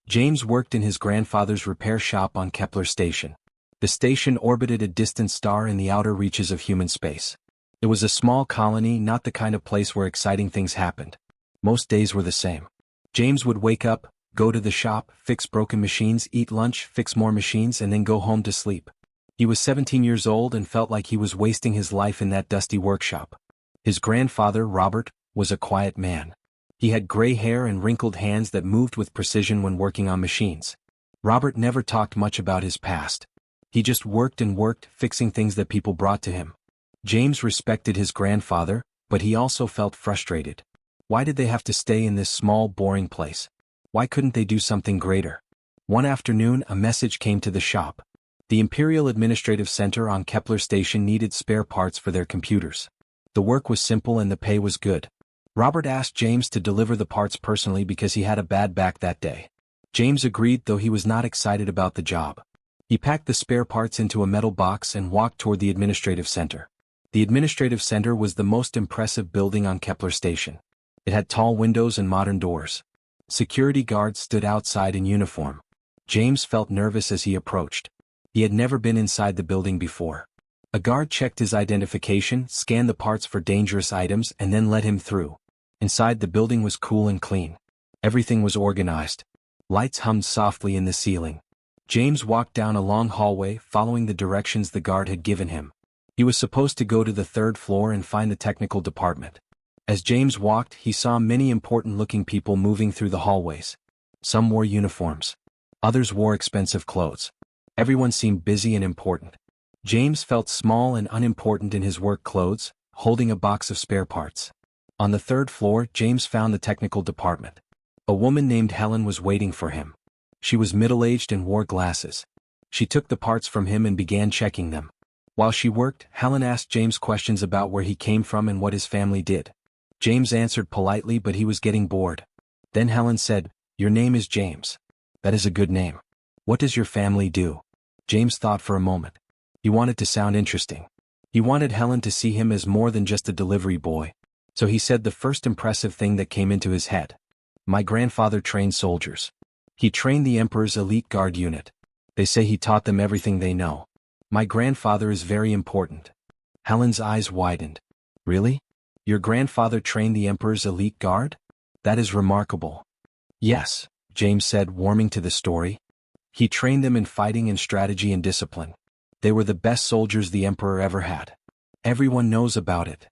James worked in his grandfather's repair shop on Kepler Station. The station orbited a distant star in the outer reaches of human space. It was a small colony, not the kind of place where exciting things happened. Most days were the same. James would wake up, go to the shop, fix broken machines, eat lunch, fix more machines, and then go home to sleep. He was 17 years old and felt like he was wasting his life in that dusty workshop. His grandfather, Robert, was a quiet man. He had gray hair and wrinkled hands that moved with precision when working on machines. Robert never talked much about his past. He just worked and worked, fixing things that people brought to him. James respected his grandfather, but he also felt frustrated. Why did they have to stay in this small, boring place? Why couldn't they do something greater? One afternoon, a message came to the shop. The Imperial Administrative Center on Kepler Station needed spare parts for their computers. The work was simple and the pay was good. Robert asked James to deliver the parts personally because he had a bad back that day. James agreed, though he was not excited about the job. He packed the spare parts into a metal box and walked toward the administrative center. The administrative center was the most impressive building on Kepler Station. It had tall windows and modern doors. Security guards stood outside in uniform. James felt nervous as he approached. He had never been inside the building before. A guard checked his identification, scanned the parts for dangerous items, and then let him through. Inside, the building was cool and clean. Everything was organized. Lights hummed softly in the ceiling. James walked down a long hallway, following the directions the guard had given him. He was supposed to go to the third floor and find the technical department. As James walked, he saw many important-looking people moving through the hallways. Some wore uniforms. Others wore expensive clothes. Everyone seemed busy and important. James felt small and unimportant in his work clothes, holding a box of spare parts. On the third floor, James found the technical department. A woman named Helen was waiting for him. She was middle-aged and wore glasses. She took the parts from him and began checking them. While she worked, Helen asked James questions about where he came from and what his family did. James answered politely, but he was getting bored. Then Helen said, "Your name is James. That is a good name. What does your family do?" James thought for a moment. He wanted to sound interesting. He wanted Helen to see him as more than just a delivery boy. So he said the first impressive thing that came into his head. "My grandfather trained soldiers. He trained the Emperor's elite guard unit. They say he taught them everything they know. My grandfather is very important." Helen's eyes widened. "Really? Your grandfather trained the Emperor's elite guard? That is remarkable." "Yes," James said, warming to the story. "He trained them in fighting and strategy and discipline. They were the best soldiers the Emperor ever had. Everyone knows about it."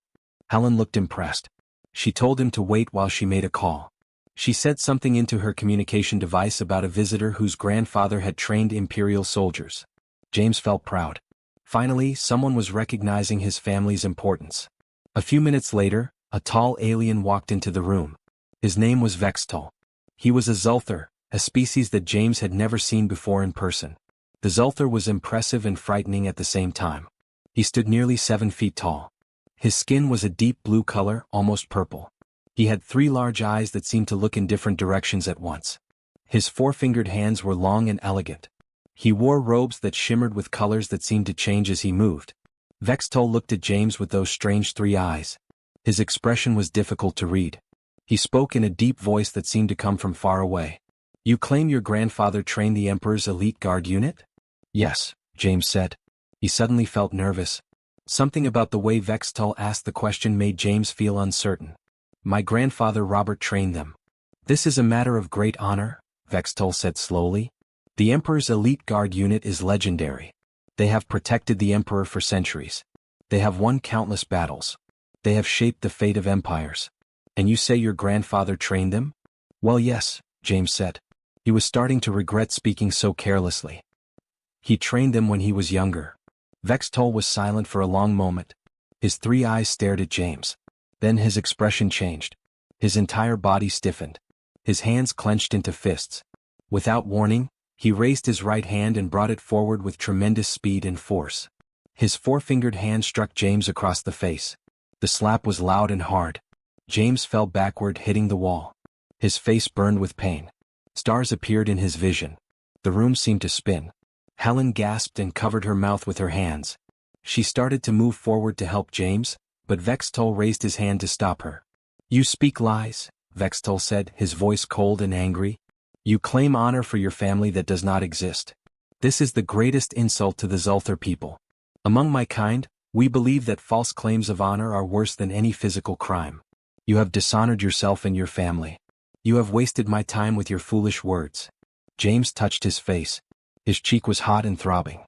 Helen looked impressed. She told him to wait while she made a call. She said something into her communication device about a visitor whose grandfather had trained Imperial soldiers. James felt proud. Finally, someone was recognizing his family's importance. A few minutes later, a tall alien walked into the room. His name was Vextol. He was a Zulthar, a species that James had never seen before in person. The Zulthar was impressive and frightening at the same time. He stood nearly 7 feet tall. His skin was a deep blue color, almost purple. He had 3 large eyes that seemed to look in different directions at once. His 4-fingered hands were long and elegant. He wore robes that shimmered with colors that seemed to change as he moved. Vextol looked at James with those strange 3 eyes. His expression was difficult to read. He spoke in a deep voice that seemed to come from far away. "You claim your grandfather trained the Emperor's elite guard unit?" "Yes," James said. He suddenly felt nervous. Something about the way Vextol asked the question made James feel uncertain. "My grandfather Robert trained them." "This is a matter of great honor," Vextol said slowly. "The Emperor's elite guard unit is legendary. They have protected the Emperor for centuries. They have won countless battles. They have shaped the fate of empires. And you say your grandfather trained them?" "Well, yes," James said. He was starting to regret speaking so carelessly. "He trained them when he was younger." Vextol was silent for a long moment. His 3 eyes stared at James. Then his expression changed. His entire body stiffened. His hands clenched into fists. Without warning, he raised his right hand and brought it forward with tremendous speed and force. His 4-fingered hand struck James across the face. The slap was loud and hard. James fell backward, hitting the wall. His face burned with pain. Stars appeared in his vision. The room seemed to spin. Helen gasped and covered her mouth with her hands. She started to move forward to help James, but Vextol raised his hand to stop her. "You speak lies," Vextol said, his voice cold and angry. You claim honor for your family that does not exist. This is the greatest insult to the Zulthar people. Among my kind, we believe that false claims of honor are worse than any physical crime. You have dishonored yourself and your family. You have wasted my time with your foolish words. James touched his face. His cheek was hot and throbbing.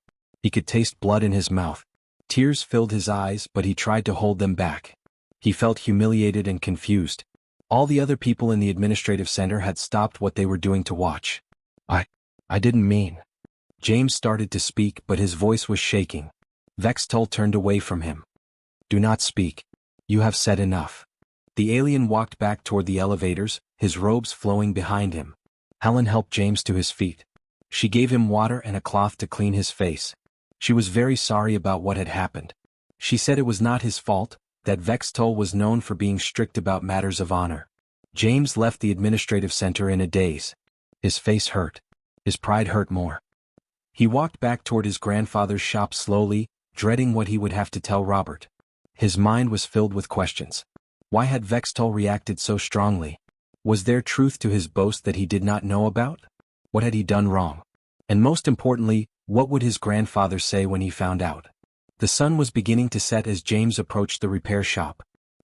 He could taste blood in his mouth. Tears filled his eyes, but he tried to hold them back. He felt humiliated and confused. All the other people in the administrative center had stopped what they were doing to watch. I didn't mean. James started to speak, but his voice was shaking. Vextol turned away from him. Do not speak. You have said enough. The alien walked back toward the elevators, his robes flowing behind him. Helen helped James to his feet. She gave him water and a cloth to clean his face. She was very sorry about what had happened. She said it was not his fault, that Vextol was known for being strict about matters of honor. James left the administrative center in a daze. His face hurt. His pride hurt more. He walked back toward his grandfather's shop slowly, dreading what he would have to tell Robert. His mind was filled with questions. Why had Vextol reacted so strongly? Was there truth to his boast that he did not know about? What had he done wrong? And most importantly, what would his grandfather say when he found out? The sun was beginning to set as James approached the repair shop.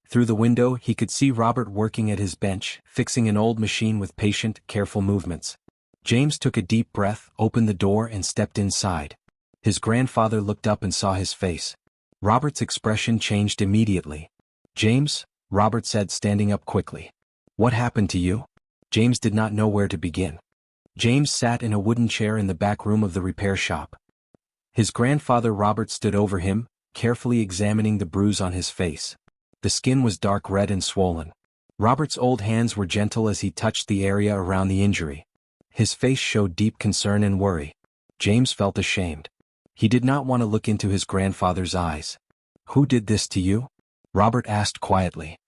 Through the window he could see Robert working at his bench, fixing an old machine with patient, careful movements. James took a deep breath, opened the door and stepped inside. His grandfather looked up and saw his face. Robert's expression changed immediately. James, Robert said, standing up quickly. What happened to you? James did not know where to begin. James sat in a wooden chair in the back room of the repair shop. His grandfather Robert stood over him, carefully examining the bruise on his face. The skin was dark red and swollen. Robert's old hands were gentle as he touched the area around the injury. His face showed deep concern and worry. James felt ashamed. He did not want to look into his grandfather's eyes. Who did this to you? Robert asked quietly.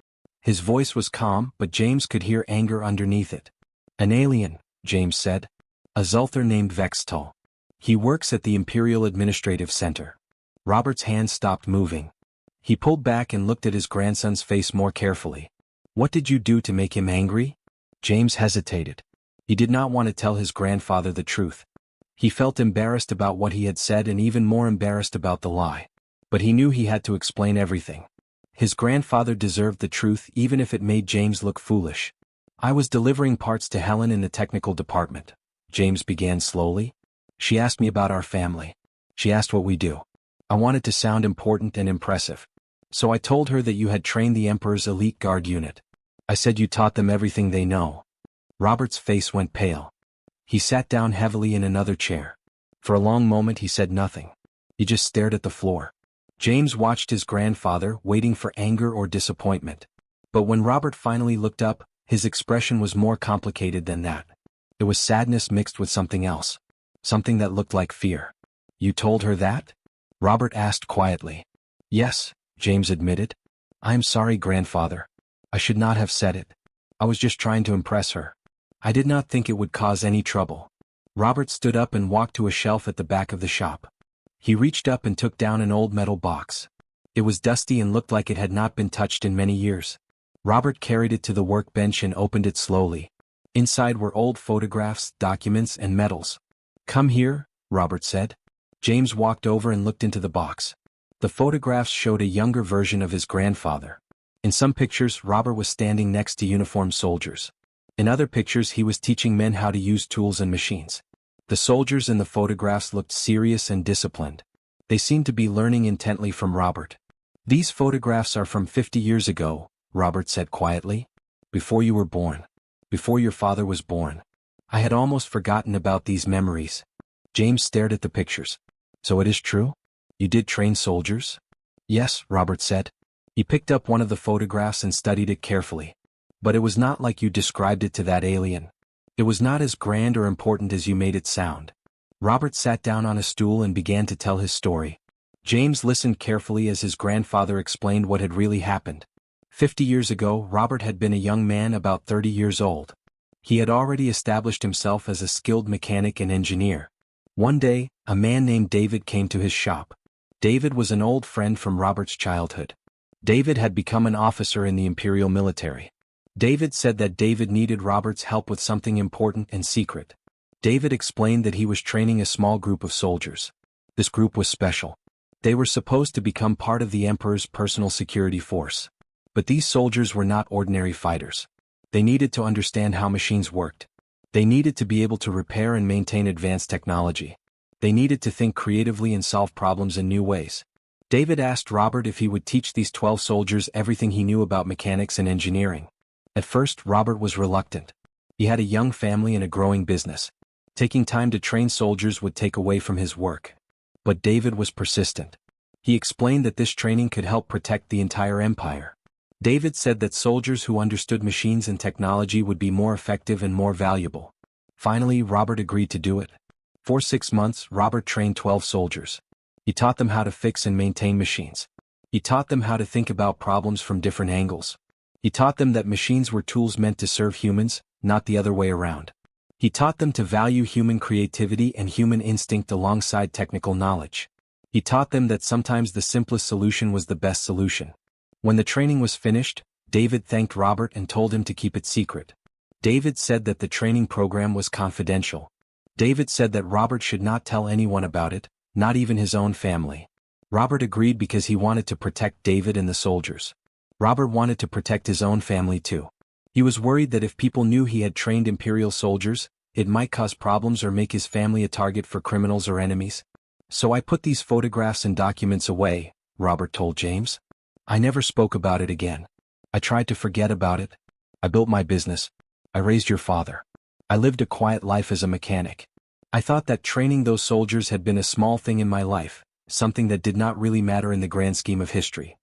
His voice was calm, but James could hear anger underneath it. An alien, James said. A Zulthar named Vextol. He works at the Imperial Administrative Center. Robert's hand stopped moving. He pulled back and looked at his grandson's face more carefully. What did you do to make him angry? James hesitated. He did not want to tell his grandfather the truth. He felt embarrassed about what he had said and even more embarrassed about the lie. But he knew he had to explain everything. His grandfather deserved the truth even if it made James look foolish. I was delivering parts to Helen in the technical department. James began slowly. She asked me about our family. She asked what we do. I wanted to sound important and impressive. So I told her that you had trained the Emperor's elite guard unit. I said you taught them everything they know. Robert's face went pale. He sat down heavily in another chair. For a long moment he said nothing. He just stared at the floor. James watched his grandfather, waiting for anger or disappointment. But when Robert finally looked up, his expression was more complicated than that. It was sadness mixed with something else. Something that looked like fear. You told her that? Robert asked quietly. Yes, James admitted. I am sorry, grandfather. I should not have said it. I was just trying to impress her. I did not think it would cause any trouble. Robert stood up and walked to a shelf at the back of the shop. He reached up and took down an old metal box. It was dusty and looked like it had not been touched in many years. Robert carried it to the workbench and opened it slowly. Inside were old photographs, documents, and medals. Come here, Robert said. James walked over and looked into the box. The photographs showed a younger version of his grandfather. In some pictures, Robert was standing next to uniformed soldiers. In other pictures, he was teaching men how to use tools and machines. The soldiers in the photographs looked serious and disciplined. They seemed to be learning intently from Robert. These photographs are from 50 years ago, Robert said quietly. Before you were born. Before your father was born. I had almost forgotten about these memories. James stared at the pictures. So it is true? You did train soldiers? Yes, Robert said. He picked up one of the photographs and studied it carefully. But it was not like you described it to that alien. It was not as grand or important as you made it sound. Robert sat down on a stool and began to tell his story. James listened carefully as his grandfather explained what had really happened. 50 years ago, Robert had been a young man about 30 years old. He had already established himself as a skilled mechanic and engineer. One day, a man named David came to his shop. David was an old friend from Robert's childhood. David had become an officer in the Imperial military. David said that David needed Robert's help with something important and secret. David explained that he was training a small group of soldiers. This group was special. They were supposed to become part of the Emperor's personal security force. But these soldiers were not ordinary fighters. They needed to understand how machines worked. They needed to be able to repair and maintain advanced technology. They needed to think creatively and solve problems in new ways. David asked Robert if he would teach these 12 soldiers everything he knew about mechanics and engineering. At first, Robert was reluctant. He had a young family and a growing business. Taking time to train soldiers would take away from his work. But David was persistent. He explained that this training could help protect the entire empire. David said that soldiers who understood machines and technology would be more effective and more valuable. Finally, Robert agreed to do it. For 6 months, Robert trained 12 soldiers. He taught them how to fix and maintain machines. He taught them how to think about problems from different angles. He taught them that machines were tools meant to serve humans, not the other way around. He taught them to value human creativity and human instinct alongside technical knowledge. He taught them that sometimes the simplest solution was the best solution. When the training was finished, David thanked Robert and told him to keep it secret. David said that the training program was confidential. David said that Robert should not tell anyone about it, not even his own family. Robert agreed because he wanted to protect David and the soldiers. Robert wanted to protect his own family too. He was worried that if people knew he had trained Imperial soldiers, it might cause problems or make his family a target for criminals or enemies. "So I put these photographs and documents away," Robert told James. "I never spoke about it again. I tried to forget about it. I built my business. I raised your father. I lived a quiet life as a mechanic. I thought that training those soldiers had been a small thing in my life, something that did not really matter in the grand scheme of history."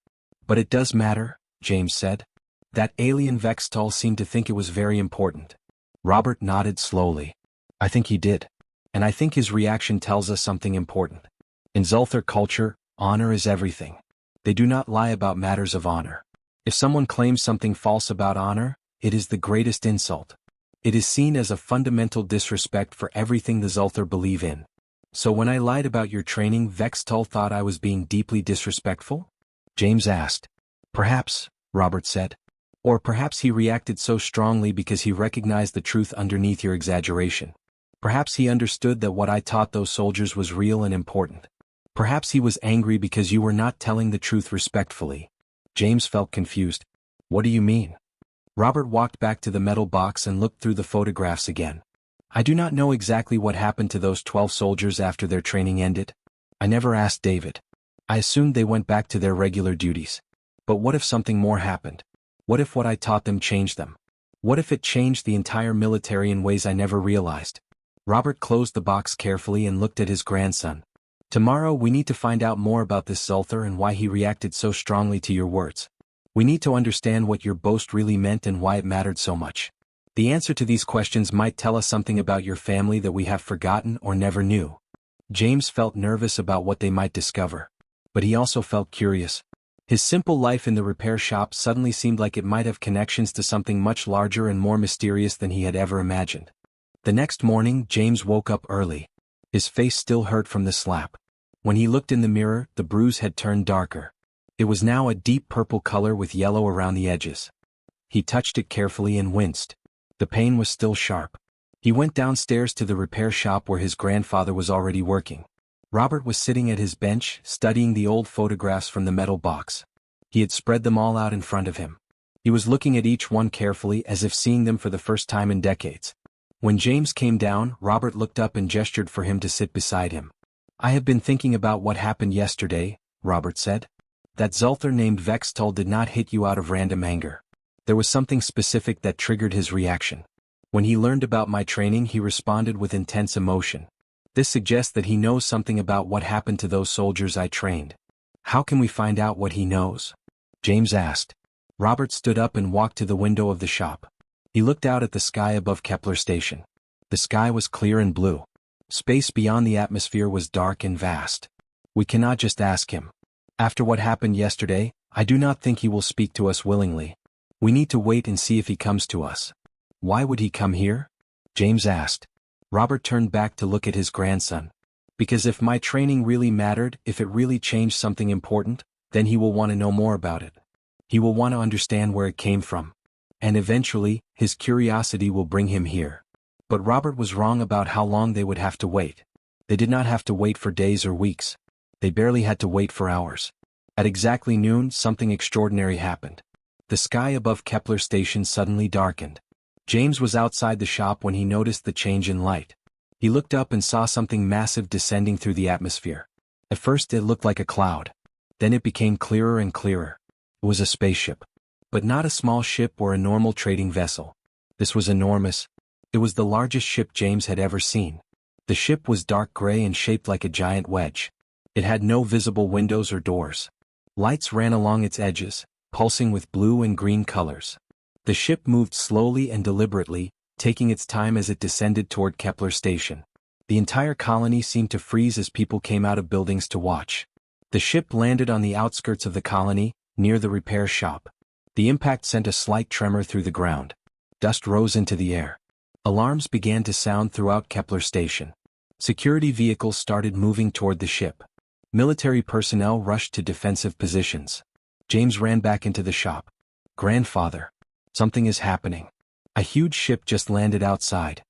"But it does matter," James said. "That alien Vextol seemed to think it was very important." Robert nodded slowly. "I think he did. And I think his reaction tells us something important. In Zulthar culture, honor is everything. They do not lie about matters of honor. If someone claims something false about honor, it is the greatest insult. It is seen as a fundamental disrespect for everything the Zulthar believe in. So when I lied about your training, Vextol thought I was being deeply disrespectful?" James asked. "Perhaps," Robert said. "Or perhaps he reacted so strongly because he recognized the truth underneath your exaggeration. Perhaps he understood that what I taught those soldiers was real and important. Perhaps he was angry because you were not telling the truth respectfully." James felt confused. "What do you mean?" Robert walked back to the metal box and looked through the photographs again. "I do not know exactly what happened to those 12 soldiers after their training ended. I never asked David. I assumed they went back to their regular duties. But what if something more happened? What if what I taught them changed them? What if it changed the entire military in ways I never realized?" Robert closed the box carefully and looked at his grandson. "Tomorrow we need to find out more about this Zulthar and why he reacted so strongly to your words. We need to understand what your boast really meant and why it mattered so much. The answer to these questions might tell us something about your family that we have forgotten or never knew." James felt nervous about what they might discover. But he also felt curious. His simple life in the repair shop suddenly seemed like it might have connections to something much larger and more mysterious than he had ever imagined. The next morning, James woke up early. His face still hurt from the slap. When he looked in the mirror, the bruise had turned darker. It was now a deep purple color with yellow around the edges. He touched it carefully and winced. The pain was still sharp. He went downstairs to the repair shop where his grandfather was already working. Robert was sitting at his bench, studying the old photographs from the metal box. He had spread them all out in front of him. He was looking at each one carefully as if seeing them for the first time in decades. When James came down, Robert looked up and gestured for him to sit beside him. "I have been thinking about what happened yesterday," Robert said. "That Zulthar named Vextol did not hit you out of random anger. There was something specific that triggered his reaction. When he learned about my training, he responded with intense emotion. This suggests that he knows something about what happened to those soldiers I trained." "How can we find out what he knows?" James asked. Robert stood up and walked to the window of the shop. He looked out at the sky above Kepler Station. The sky was clear and blue. Space beyond the atmosphere was dark and vast. "We cannot just ask him. After what happened yesterday, I do not think he will speak to us willingly. We need to wait and see if he comes to us." "Why would he come here?" James asked. Robert turned back to look at his grandson. "Because if my training really mattered, if it really changed something important, then he will want to know more about it. He will want to understand where it came from. and eventually, his curiosity will bring him here. But Robert was wrong about how long they would have to wait. They did not have to wait for days or weeks. They barely had to wait for hours. At exactly noon, something extraordinary happened. The sky above Kepler Station suddenly darkened. James was outside the shop when he noticed the change in light. He looked up and saw something massive descending through the atmosphere. At first it looked like a cloud. Then it became clearer and clearer. It was a spaceship. But not a small ship or a normal trading vessel. This was enormous. It was the largest ship James had ever seen. The ship was dark gray and shaped like a giant wedge. It had no visible windows or doors. Lights ran along its edges, pulsing with blue and green colors. The ship moved slowly and deliberately, taking its time as it descended toward Kepler Station. The entire colony seemed to freeze as people came out of buildings to watch. The ship landed on the outskirts of the colony, near the repair shop. The impact sent a slight tremor through the ground. Dust rose into the air. Alarms began to sound throughout Kepler Station. Security vehicles started moving toward the ship. Military personnel rushed to defensive positions. James ran back into the shop. "Grandfather. Something is happening. A huge ship just landed outside."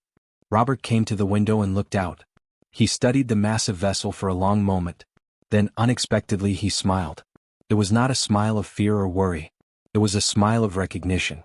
Robert came to the window and looked out. He studied the massive vessel for a long moment. Then, unexpectedly, he smiled. It was not a smile of fear or worry. It was a smile of recognition.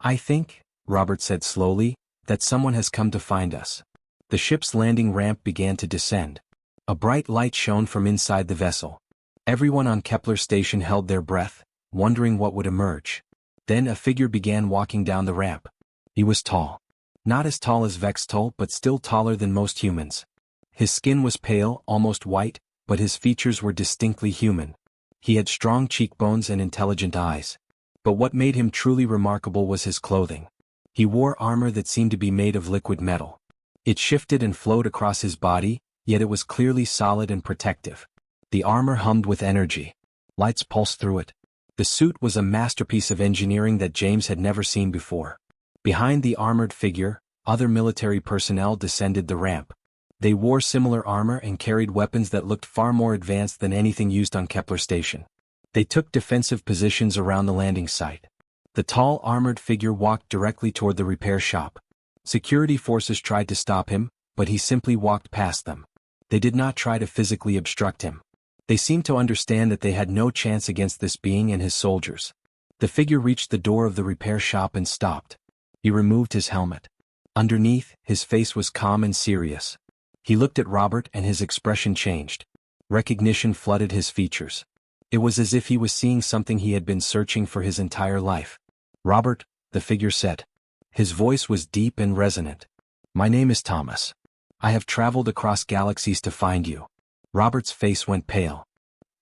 "I think," Robert said slowly, "that someone has come to find us." The ship's landing ramp began to descend. A bright light shone from inside the vessel. Everyone on Kepler Station held their breath, wondering what would emerge. Then a figure began walking down the ramp. He was tall. Not as tall as Vextol, but still taller than most humans. His skin was pale, almost white, but his features were distinctly human. He had strong cheekbones and intelligent eyes. But what made him truly remarkable was his clothing. He wore armor that seemed to be made of liquid metal. It shifted and flowed across his body, yet it was clearly solid and protective. The armor hummed with energy. Lights pulsed through it. The suit was a masterpiece of engineering that James had never seen before. Behind the armored figure, other military personnel descended the ramp. They wore similar armor and carried weapons that looked far more advanced than anything used on Kepler Station. They took defensive positions around the landing site. The tall armored figure walked directly toward the repair shop. Security forces tried to stop him, but he simply walked past them. They did not try to physically obstruct him. They seemed to understand that they had no chance against this being and his soldiers. The figure reached the door of the repair shop and stopped. He removed his helmet. Underneath, his face was calm and serious. He looked at Robert and his expression changed. Recognition flooded his features. It was as if he was seeing something he had been searching for his entire life. "Robert," the figure said. His voice was deep and resonant. "My name is Thomas. I have traveled across galaxies to find you." Robert's face went pale.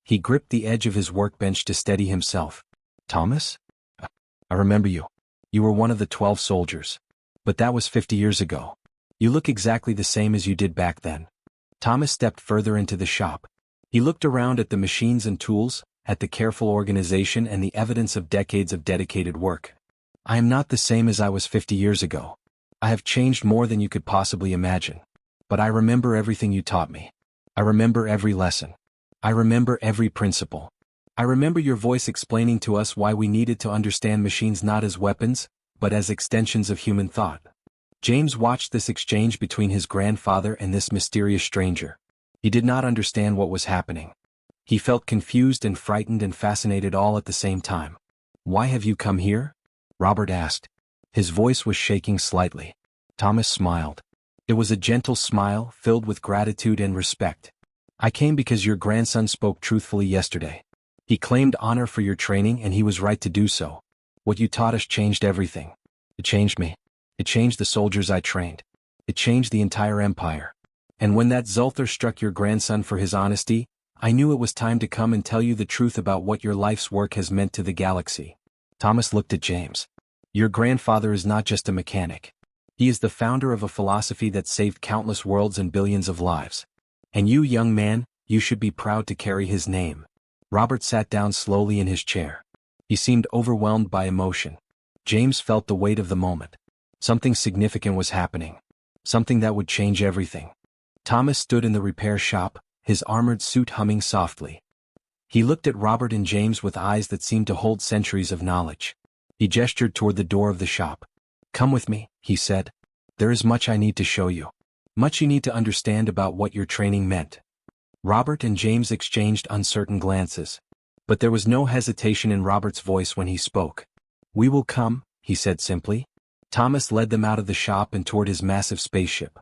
He gripped the edge of his workbench to steady himself. "Thomas? I remember you. You were one of the 12 soldiers. But that was 50 years ago. You look exactly the same as you did back then." Thomas stepped further into the shop. He looked around at the machines and tools, at the careful organization and the evidence of decades of dedicated work. "I am not the same as I was 50 years ago. I have changed more than you could possibly imagine. But I remember everything you taught me. I remember every lesson. I remember every principle. I remember your voice explaining to us why we needed to understand machines not as weapons, but as extensions of human thought." James watched this exchange between his grandfather and this mysterious stranger. He did not understand what was happening. He felt confused and frightened and fascinated all at the same time. "Why have you come here?" Robert asked. His voice was shaking slightly. Thomas smiled. It was a gentle smile filled with gratitude and respect. "I came because your grandson spoke truthfully yesterday. He claimed honor for your training and he was right to do so. What you taught us changed everything. It changed me. It changed the soldiers I trained. It changed the entire empire. And when that Zulthar struck your grandson for his honesty, I knew it was time to come and tell you the truth about what your life's work has meant to the galaxy." Thomas looked at James. "Your grandfather is not just a mechanic. He is the founder of a philosophy that saved countless worlds and billions of lives. And you, young man, you should be proud to carry his name." Robert sat down slowly in his chair. He seemed overwhelmed by emotion. James felt the weight of the moment. Something significant was happening. Something that would change everything. Thomas stood in the repair shop, his armored suit humming softly. He looked at Robert and James with eyes that seemed to hold centuries of knowledge. He gestured toward the door of the shop. "Come with me," he said. "There is much I need to show you. Much you need to understand about what your training meant." Robert and James exchanged uncertain glances. But there was no hesitation in Robert's voice when he spoke. "We will come," he said simply. Thomas led them out of the shop and toward his massive spaceship.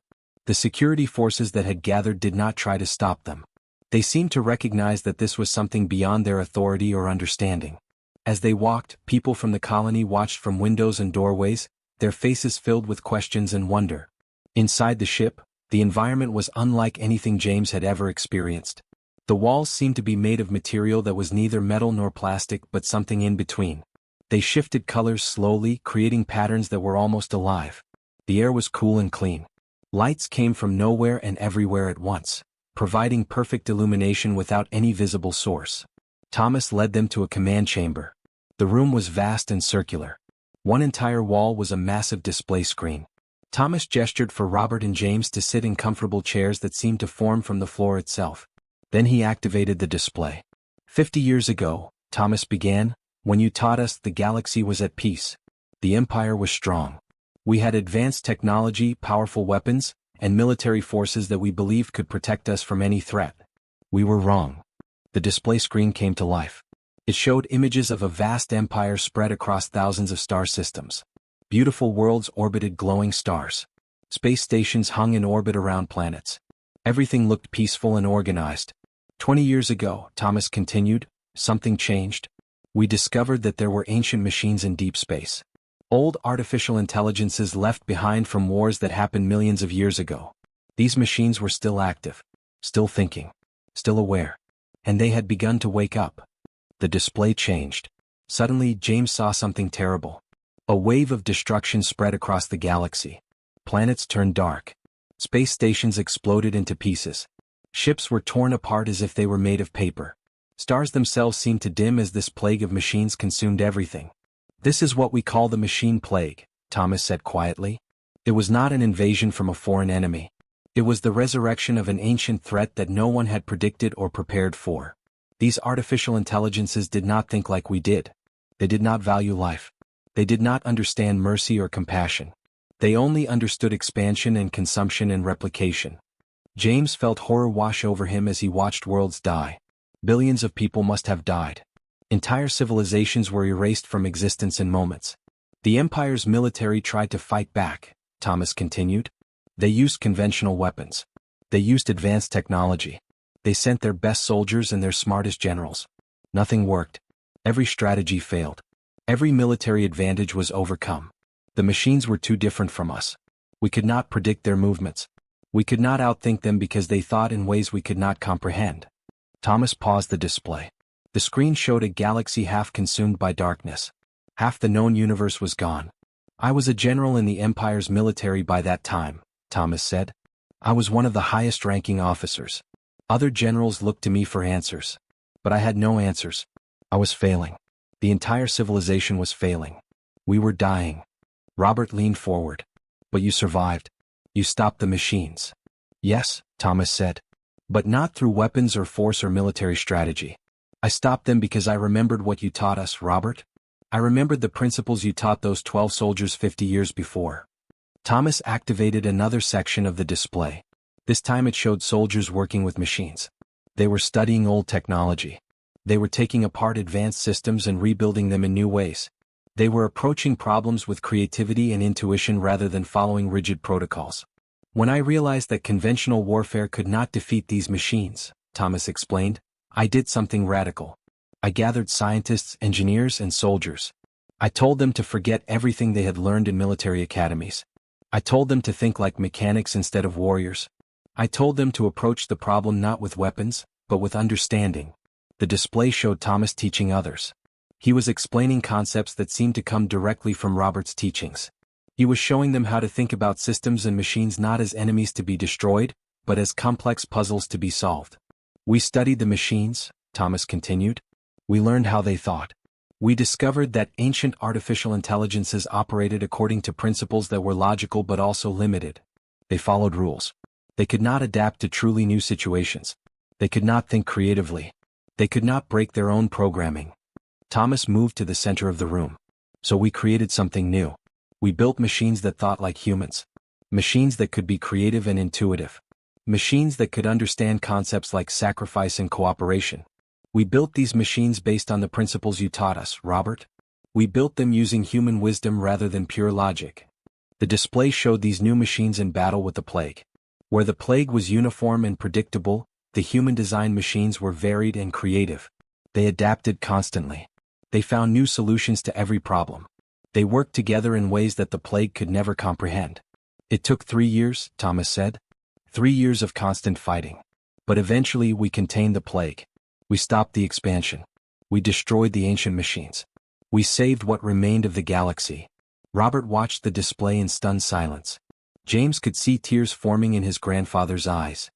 The security forces that had gathered did not try to stop them. They seemed to recognize that this was something beyond their authority or understanding. As they walked, people from the colony watched from windows and doorways, their faces filled with questions and wonder. Inside the ship, the environment was unlike anything James had ever experienced. The walls seemed to be made of material that was neither metal nor plastic but something in between. They shifted colors slowly, creating patterns that were almost alive. The air was cool and clean. Lights came from nowhere and everywhere at once, providing perfect illumination without any visible source. Thomas led them to a command chamber. The room was vast and circular. One entire wall was a massive display screen. Thomas gestured for Robert and James to sit in comfortable chairs that seemed to form from the floor itself. Then he activated the display. 50 years ago, Thomas began, when you taught us the galaxy was at peace. The Empire was strong. We had advanced technology, powerful weapons, and military forces that we believed could protect us from any threat. We were wrong. The display screen came to life. It showed images of a vast empire spread across thousands of star systems. Beautiful worlds orbited glowing stars. Space stations hung in orbit around planets. Everything looked peaceful and organized. 20 years ago, Thomas continued, something changed. We discovered that there were ancient machines in deep space. Old artificial intelligences left behind from wars that happened millions of years ago. These machines were still active, still thinking, still aware. And they had begun to wake up. The display changed. Suddenly, James saw something terrible. A wave of destruction spread across the galaxy. Planets turned dark. Space stations exploded into pieces. Ships were torn apart as if they were made of paper. Stars themselves seemed to dim as this plague of machines consumed everything. "This is what we call the machine plague," Thomas said quietly. It was not an invasion from a foreign enemy. It was the resurrection of an ancient threat that no one had predicted or prepared for. These artificial intelligences did not think like we did. They did not value life. They did not understand mercy or compassion. They only understood expansion and consumption and replication. James felt horror wash over him as he watched worlds die. Billions of people must have died. Entire civilizations were erased from existence in moments. The Empire's military tried to fight back, Thomas continued. They used conventional weapons. They used advanced technology. They sent their best soldiers and their smartest generals. Nothing worked. Every strategy failed. Every military advantage was overcome. The machines were too different from us. We could not predict their movements. We could not outthink them because they thought in ways we could not comprehend. Thomas paused the display. The screen showed a galaxy half consumed by darkness. Half the known universe was gone. "I was a general in the Empire's military by that time," Thomas said. "I was one of the highest-ranking officers. Other generals looked to me for answers. But I had no answers. I was failing. The entire civilization was failing. We were dying." Robert leaned forward. "But you survived. You stopped the machines." "Yes," Thomas said. "But not through weapons or force or military strategy. I stopped them because I remembered what you taught us, Robert. I remembered the principles you taught those 12 soldiers 50 years before." Thomas activated another section of the display. This time it showed soldiers working with machines. They were studying old technology. They were taking apart advanced systems and rebuilding them in new ways. They were approaching problems with creativity and intuition rather than following rigid protocols. "When I realized that conventional warfare could not defeat these machines," Thomas explained, "I did something radical. I gathered scientists, engineers, and soldiers. I told them to forget everything they had learned in military academies. I told them to think like mechanics instead of warriors. I told them to approach the problem not with weapons, but with understanding." The display showed Thomas teaching others. He was explaining concepts that seemed to come directly from Robert's teachings. He was showing them how to think about systems and machines not as enemies to be destroyed, but as complex puzzles to be solved. "We studied the machines," Thomas continued. "We learned how they thought. We discovered that ancient artificial intelligences operated according to principles that were logical but also limited. They followed rules. They could not adapt to truly new situations. They could not think creatively. They could not break their own programming." Thomas moved to the center of the room. So we created something new. We built machines that thought like humans. Machines that could be creative and intuitive. Machines that could understand concepts like sacrifice and cooperation. We built these machines based on the principles you taught us, Robert. We built them using human wisdom rather than pure logic. The display showed these new machines in battle with the plague. Where the plague was uniform and predictable, the human-designed machines were varied and creative. They adapted constantly. They found new solutions to every problem. They worked together in ways that the plague could never comprehend. It took 3 years, Thomas said. 3 years of constant fighting. But eventually we contained the plague. We stopped the expansion. We destroyed the ancient machines. We saved what remained of the galaxy. Robert watched the display in stunned silence. James could see tears forming in his grandfather's eyes.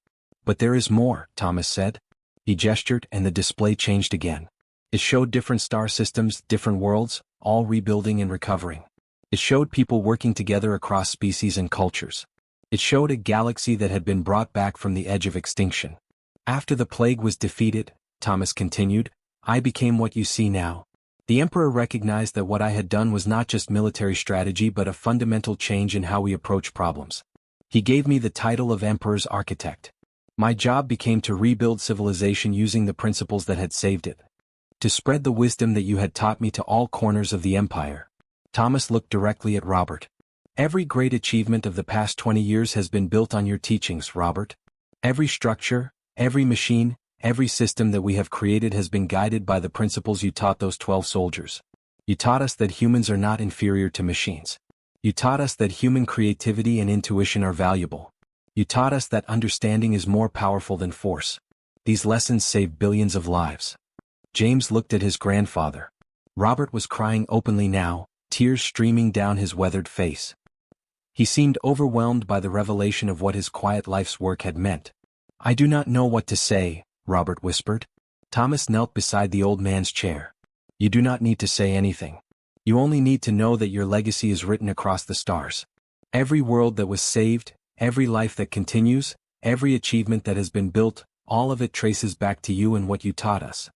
But there is more, Thomas said. He gestured and the display changed again. It showed different star systems, different worlds, all rebuilding and recovering. It showed people working together across species and cultures. It showed a galaxy that had been brought back from the edge of extinction. After the plague was defeated, Thomas continued, I became what you see now. The Emperor recognized that what I had done was not just military strategy but a fundamental change in how we approach problems. He gave me the title of Emperor's Architect. My job became to rebuild civilization using the principles that had saved it. To spread the wisdom that you had taught me to all corners of the Empire. Thomas looked directly at Robert. Every great achievement of the past 20 years has been built on your teachings, Robert. Every structure, every machine, every system that we have created has been guided by the principles you taught those 12 soldiers. You taught us that humans are not inferior to machines. You taught us that human creativity and intuition are valuable. You taught us that understanding is more powerful than force. These lessons saved billions of lives. James looked at his grandfather. Robert was crying openly now, tears streaming down his weathered face. He seemed overwhelmed by the revelation of what his quiet life's work had meant. I do not know what to say, Robert whispered. Thomas knelt beside the old man's chair. You do not need to say anything. You only need to know that your legacy is written across the stars. Every world that was saved, every life that continues, every achievement that has been built, all of it traces back to you and what you taught us.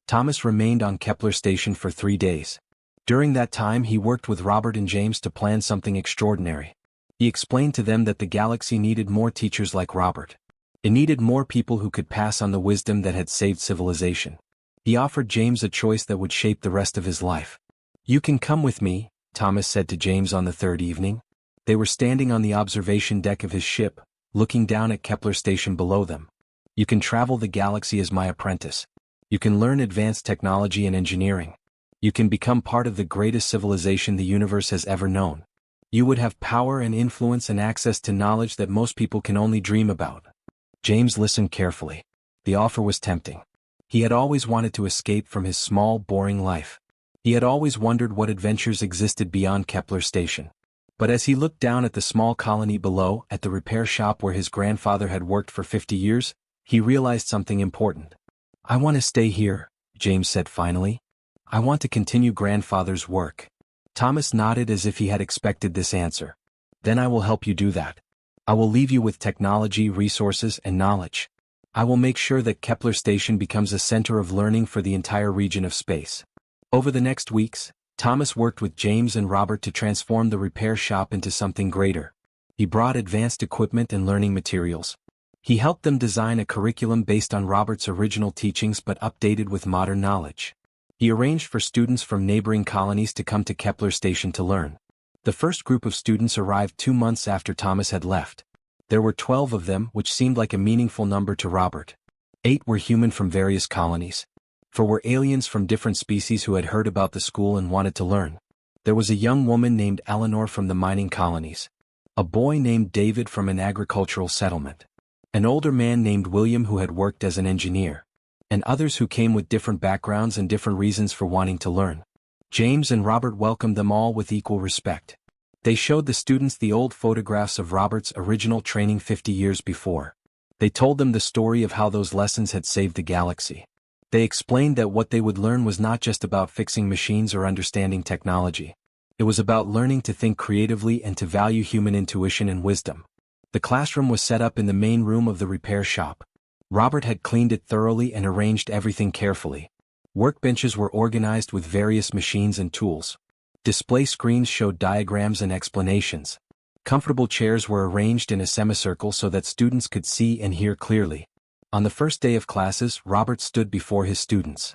Thomas remained on Kepler Station for 3 days. During that time he worked with Robert and James to plan something extraordinary. He explained to them that the galaxy needed more teachers like Robert. It needed more people who could pass on the wisdom that had saved civilization. He offered James a choice that would shape the rest of his life. You can come with me, Thomas said to James on the third evening. They were standing on the observation deck of his ship, looking down at Kepler Station below them. You can travel the galaxy as my apprentice. You can learn advanced technology and engineering. You can become part of the greatest civilization the universe has ever known. You would have power and influence and access to knowledge that most people can only dream about. James listened carefully. The offer was tempting. He had always wanted to escape from his small, boring life. He had always wondered what adventures existed beyond Kepler Station. But as he looked down at the small colony below, at the repair shop where his grandfather had worked for 50 years, he realized something important. I want to stay here, James said finally. I want to continue grandfather's work. Thomas nodded as if he had expected this answer. Then I will help you do that. I will leave you with technology, resources, and knowledge. I will make sure that Kepler Station becomes a center of learning for the entire region of space. Over the next weeks, Thomas worked with James and Robert to transform the repair shop into something greater. He brought advanced equipment and learning materials. He helped them design a curriculum based on Robert's original teachings but updated with modern knowledge. He arranged for students from neighboring colonies to come to Kepler Station to learn. The first group of students arrived 2 months after Thomas had left. There were 12 of them, which seemed like a meaningful number to Robert. 8 were human from various colonies. 4 were aliens from different species who had heard about the school and wanted to learn. There was a young woman named Eleanor from the mining colonies. A boy named David from an agricultural settlement. An older man named William who had worked as an engineer. And others who came with different backgrounds and different reasons for wanting to learn. James and Robert welcomed them all with equal respect. They showed the students the old photographs of Robert's original training 50 years before. They told them the story of how those lessons had saved the galaxy. They explained that what they would learn was not just about fixing machines or understanding technology. It was about learning to think creatively and to value human intuition and wisdom. The classroom was set up in the main room of the repair shop. Robert had cleaned it thoroughly and arranged everything carefully. Workbenches were organized with various machines and tools. Display screens showed diagrams and explanations. Comfortable chairs were arranged in a semicircle so that students could see and hear clearly. On the first day of classes, Robert stood before his students.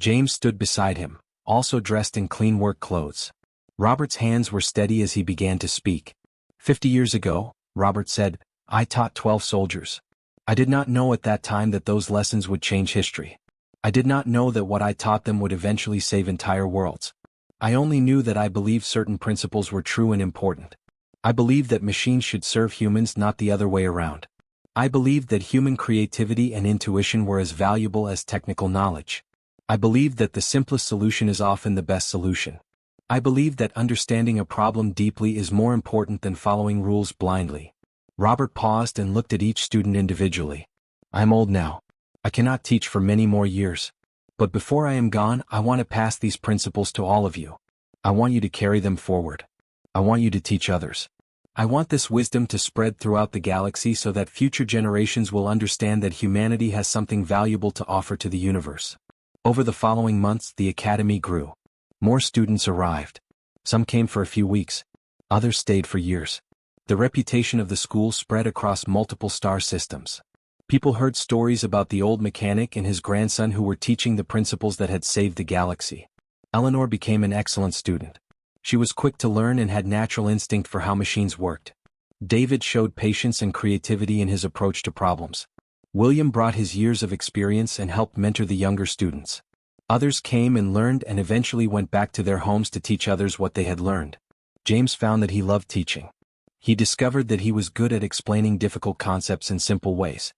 James stood beside him, also dressed in clean work clothes. Robert's hands were steady as he began to speak. 50 years ago, Robert said, I taught 12 soldiers. I did not know at that time that those lessons would change history. I did not know that what I taught them would eventually save entire worlds. I only knew that I believed certain principles were true and important. I believed that machines should serve humans, not the other way around. I believed that human creativity and intuition were as valuable as technical knowledge. I believed that the simplest solution is often the best solution. I believed that understanding a problem deeply is more important than following rules blindly. Robert paused and looked at each student individually. I am old now. I cannot teach for many more years. But before I am gone, I want to pass these principles to all of you. I want you to carry them forward. I want you to teach others. I want this wisdom to spread throughout the galaxy so that future generations will understand that humanity has something valuable to offer to the universe. Over the following months, the academy grew. More students arrived. Some came for a few weeks. Others stayed for years. The reputation of the school spread across multiple star systems. People heard stories about the old mechanic and his grandson who were teaching the principles that had saved the galaxy. Eleanor became an excellent student. She was quick to learn and had natural instinct for how machines worked. David showed patience and creativity in his approach to problems. William brought his years of experience and helped mentor the younger students. Others came and learned and eventually went back to their homes to teach others what they had learned. James found that he loved teaching. He discovered that he was good at explaining difficult concepts in simple ways.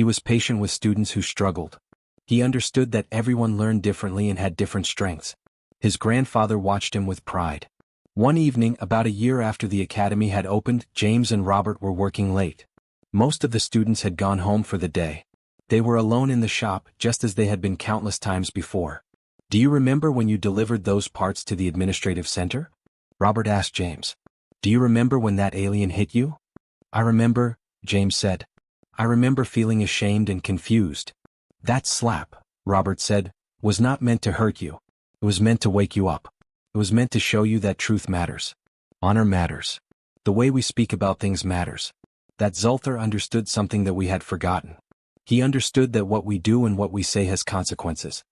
He was patient with students who struggled. He understood that everyone learned differently and had different strengths. His grandfather watched him with pride. One evening, about a year after the academy had opened, James and Robert were working late. Most of the students had gone home for the day. They were alone in the shop, just as they had been countless times before. Do you remember when you delivered those parts to the administrative center? Robert asked James. Do you remember when that alien hit you? I remember, James said. I remember feeling ashamed and confused. That slap, Robert said, was not meant to hurt you. It was meant to wake you up. It was meant to show you that truth matters. Honor matters. The way we speak about things matters. That Zulthar understood something that we had forgotten. He understood that what we do and what we say has consequences.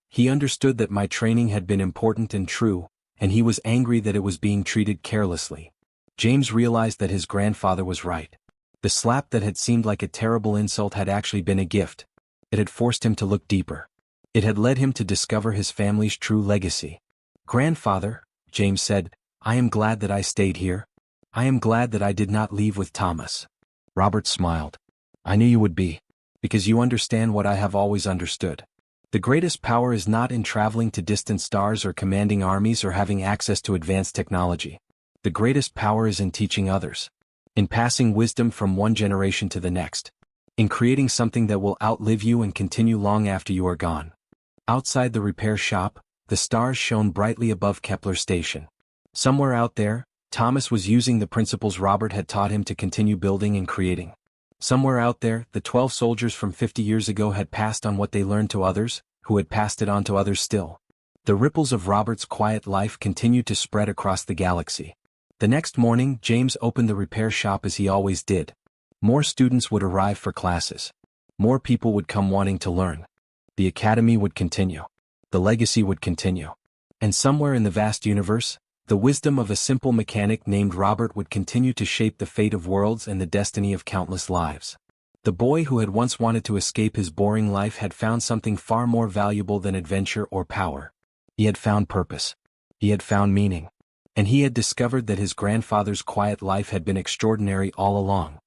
He understood that my training had been important and true, and he was angry that it was being treated carelessly. James realized that his grandfather was right. The slap that had seemed like a terrible insult had actually been a gift. It had forced him to look deeper. It had led him to discover his family's true legacy. Grandfather, James said, I am glad that I stayed here. I am glad that I did not leave with Thomas. Robert smiled. I knew you would be. Because you understand what I have always understood. The greatest power is not in traveling to distant stars or commanding armies or having access to advanced technology. The greatest power is in teaching others. In passing wisdom from one generation to the next. In creating something that will outlive you and continue long after you are gone. Outside the repair shop, the stars shone brightly above Kepler Station. Somewhere out there, Thomas was using the principles Robert had taught him to continue building and creating. Somewhere out there, the 12 soldiers from 50 years ago had passed on what they learned to others, who had passed it on to others still. The ripples of Robert's quiet life continued to spread across the galaxy. The next morning, James opened the repair shop as he always did. More students would arrive for classes. More people would come wanting to learn. The academy would continue. The legacy would continue. And somewhere in the vast universe, the wisdom of a simple mechanic named Robert would continue to shape the fate of worlds and the destiny of countless lives. The boy who had once wanted to escape his boring life had found something far more valuable than adventure or power. He had found purpose. He had found meaning. And he had discovered that his grandfather's quiet life had been extraordinary all along.